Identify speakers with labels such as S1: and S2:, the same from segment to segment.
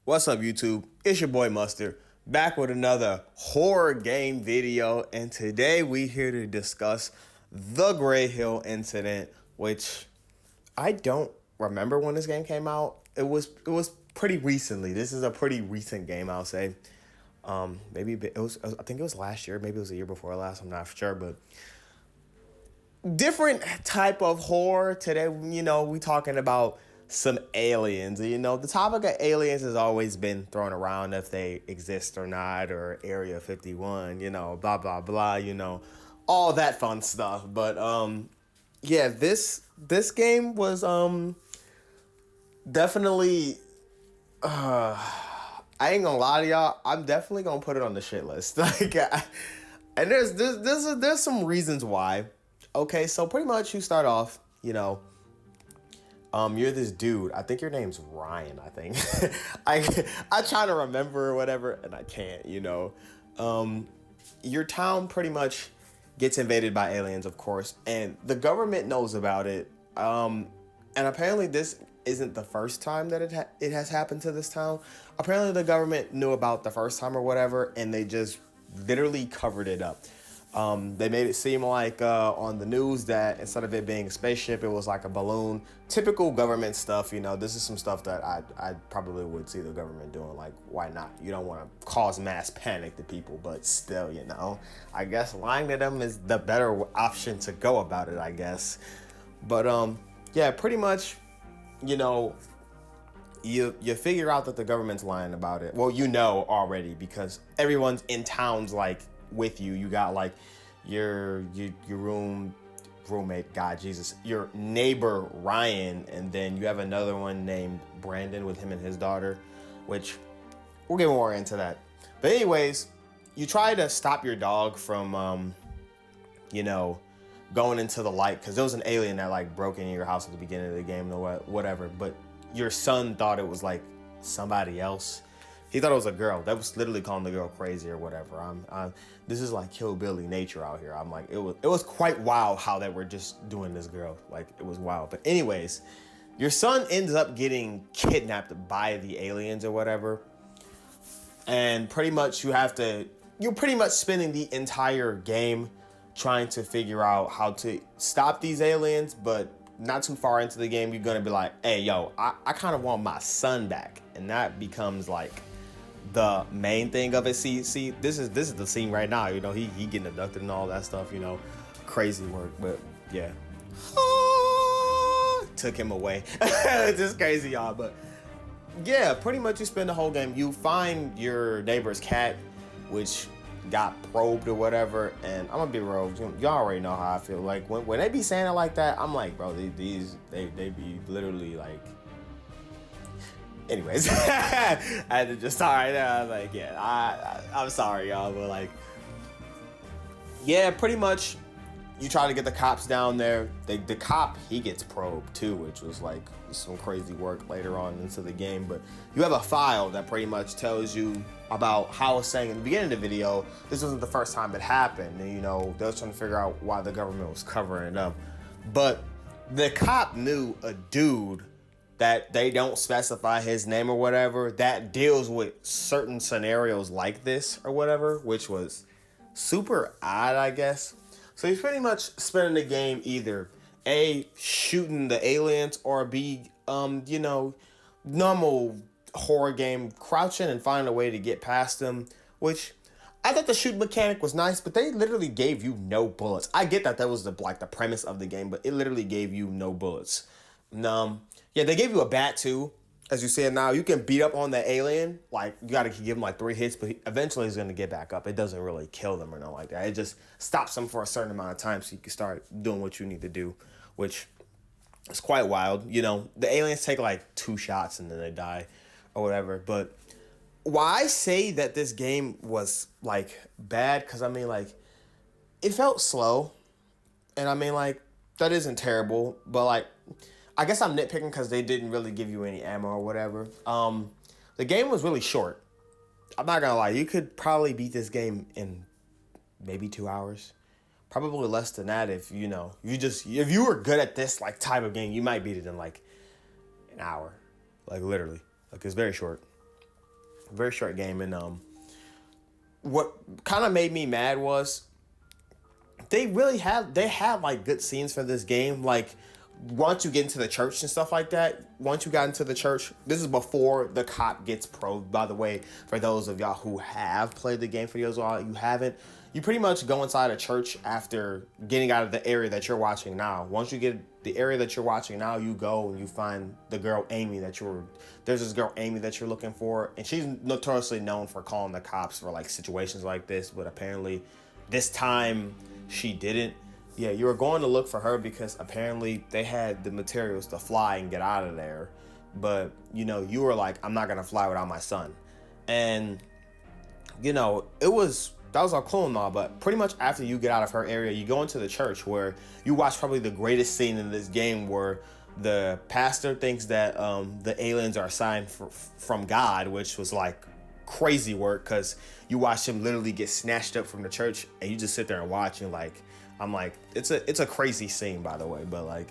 S1: What's up, YouTube? It's your boy Mustard, back with another horror game video, and today we here to discuss the Greyhill incident, which I don't remember when this game came out. It was pretty recently. This is a pretty recent game, I'll say. Maybe it was. I think it was last year. Maybe it was a year before last. I'm not sure, but different type of horror today. We talking about some aliens. The topic of aliens has always been thrown around, if they exist or not, or Area 51, blah blah blah, all that fun stuff. But yeah, this game was definitely I ain't gonna lie to y'all, I'm definitely gonna put it on the shit list. And there's some reasons why. Okay, so pretty much you start off, you're this dude. I think your name's Ryan, I think. I try to remember or whatever, and I can't, Your town pretty much gets invaded by aliens, of course, and the government knows about it. And apparently this isn't the first time that it has happened to this town. Apparently the government knew about the first time or whatever, and they just literally covered it up. They made it seem like on the news that instead of it being a spaceship, it was like a balloon. Typical government stuff, This is some stuff that I probably would see the government doing. Like, why not? You don't want to cause mass panic to people, but still, I guess lying to them is the better option to go about it, I guess. But yeah, pretty much, you figure out that the government's lying about it. Well, already, because everyone's in towns like with you. You got like your roommate, God Jesus, your neighbor Ryan, and then you have another one named Brandon with him and his daughter, which we'll get more into that. But anyways, you try to stop your dog from going into the light, because there was an alien that like broke into your house at the beginning of the game or whatever, but your son thought it was like somebody else. He thought it was a girl. That was literally calling the girl crazy or whatever. This is like hillbilly nature out here. I'm like, it was quite wild how they were just doing this girl. Like, it was wild. But anyways, your son ends up getting kidnapped by the aliens or whatever. And pretty much you're pretty much spending the entire game trying to figure out how to stop these aliens. But not too far into the game, you're going to be like, hey, yo, I kind of want my son back. And that becomes like the main thing of it. See, this is the scene right now. He getting abducted and all that stuff. Crazy work, but yeah, took him away. It's just crazy, y'all. But yeah, pretty much you spend the whole game. You find your neighbor's cat, which got probed or whatever. And I'm gonna be real, y'all already know how I feel. Like when they be saying it like that, I'm like, bro, they be literally like. Anyways, I had to just sorry. I was like, yeah, I'm sorry, y'all, but like, yeah, pretty much, you try to get the cops down there. The cop, he gets probed too, which was like some crazy work later on into the game. But you have a file that pretty much tells you about how I was saying in the beginning of the video. This wasn't the first time it happened, and they was trying to figure out why the government was covering it up. But the cop knew a dude that they don't specify his name or whatever, that deals with certain scenarios like this or whatever, which was super odd, I guess. So he's pretty much spending the game either A, shooting the aliens, or B, normal horror game, crouching and finding a way to get past them, which I thought the shoot mechanic was nice, but they literally gave you no bullets. I get that was the premise of the game, but it literally gave you no bullets. Yeah, they gave you a bat too. As you see it now, you can beat up on the alien. Like, you gotta give him like 3 hits, but eventually he's gonna get back up. It doesn't really kill them or nothing like that. It just stops them for a certain amount of time so you can start doing what you need to do, which is quite wild. The aliens take like 2 shots and then they die or whatever. But why I say that this game was like bad, because it felt slow. And that isn't terrible, but like, I guess I'm nitpicking because they didn't really give you any ammo or whatever. The game was really short. I'm not gonna lie, you could probably beat this game in maybe 2 hours. Probably less than that if if you were good at this like type of game, you might beat it in like an hour. Like, literally. Like, it's very short. Very short game. And what kind of made me mad was they had like good scenes for this game. Like once you get into the church and stuff like that, once you got into the church, this is before the cop gets probed, by the way, for those of y'all who have played the game. For those of y'all you haven't, you pretty much go inside a church after getting out of the area that you're watching now. Once you get the area that you're watching now, you go and you find the girl Amy there's this girl Amy that you're looking for, and she's notoriously known for calling the cops for like situations like this, but apparently this time she didn't. Yeah, you were going to look for her because apparently they had the materials to fly and get out of there. But, you were like, I'm not going to fly without my son. And, that was all cool and all, but pretty much after you get out of her area, you go into the church where you watch probably the greatest scene in this game where the pastor thinks that the aliens are assigned from God, which was like crazy work because you watch him literally get snatched up from the church and you just sit there and watch and like, I'm like, it's a crazy scene, by the way, but like,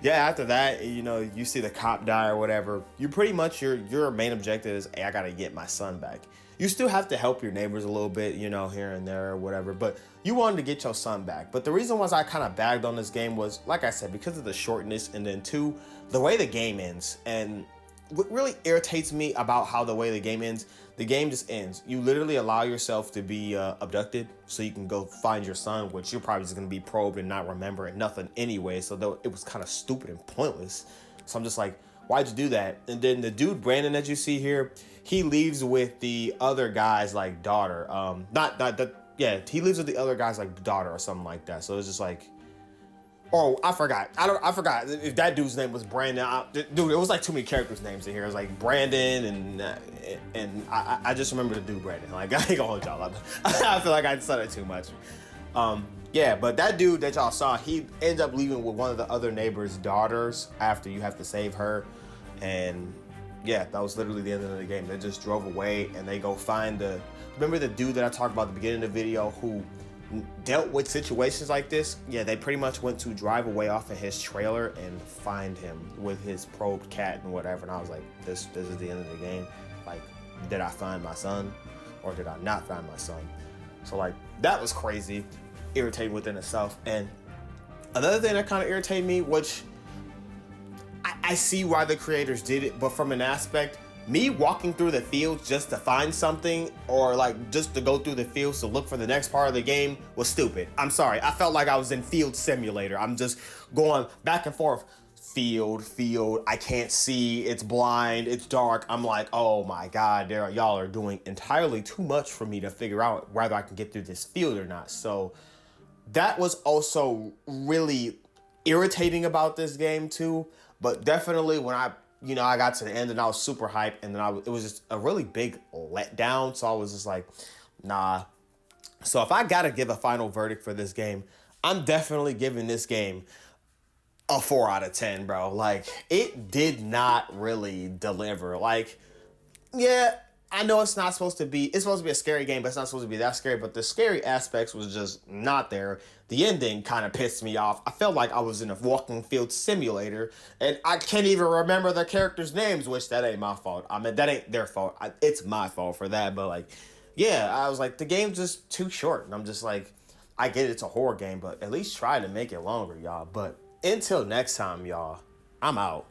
S1: yeah, after that, you see the cop die or whatever, you pretty much, your main objective is, hey, I gotta get my son back. You still have to help your neighbors a little bit, here and there or whatever, but you wanted to get your son back. But the reason was I kind of bagged on this game was, like I said, because of the shortness, and then two, the way the game ends. And what really irritates me about how the way the game ends, the game just ends. You literally allow yourself to be abducted so you can go find your son, which you're probably just going to be probed and not remember nothing anyway. So though it was kind of stupid and pointless. So I'm just like, why'd you do that? And then the dude, Brandon, that you see here, he leaves with the other guy's like daughter. He leaves with the other guy's like daughter or something like that. So it's just like, oh, I forgot. I forgot if that dude's name was Brandon. Dude, it was like too many characters' names in here. It was like Brandon and I just remember the dude Brandon. Like I ain't gonna hold y'all up. I feel like I said it too much. Yeah, but that dude that y'all saw, he ends up leaving with one of the other neighbor's daughters after you have to save her, and yeah, that was literally the end of the game. They just drove away and they go find remember the dude that I talked about at the beginning of the video who dealt with situations like this? Yeah, they pretty much went to drive away off of his trailer and find him with his probed cat and whatever. And I was like, this is the end of the game. Like, did I find my son or did I not find my son? So like, that was crazy, irritating within itself. And another thing that kind of irritated me, which I see why the creators did it, but from an aspect, me walking through the fields just to find something or like just to go through the fields to look for the next part of the game was stupid. I'm sorry. I felt like I was in Field Simulator. I'm just going back and forth. Field. I can't see. It's blind. It's dark. I'm like, oh my God, y'all are doing entirely too much for me to figure out whether I can get through this field or not. So that was also really irritating about this game too. But definitely when I got to the end and I was super hyped, and then it was just a really big letdown. So I was just like, nah. So if I gotta give a final verdict for this game, I'm definitely giving this game a 4 out of 10, bro. Like, it did not really deliver. Like, yeah, I know it's supposed to be a scary game, but it's not supposed to be that scary. But the scary aspects was just not there. The ending kind of pissed me off. I felt like I was in a walking field simulator, and I can't even remember the characters' names, which that ain't my fault. I mean, that ain't their fault. It's my fault for that. But like, yeah, I was like, the game's just too short. And I'm just like, I get it's a horror game, but at least try to make it longer, y'all. But until next time, y'all, I'm out.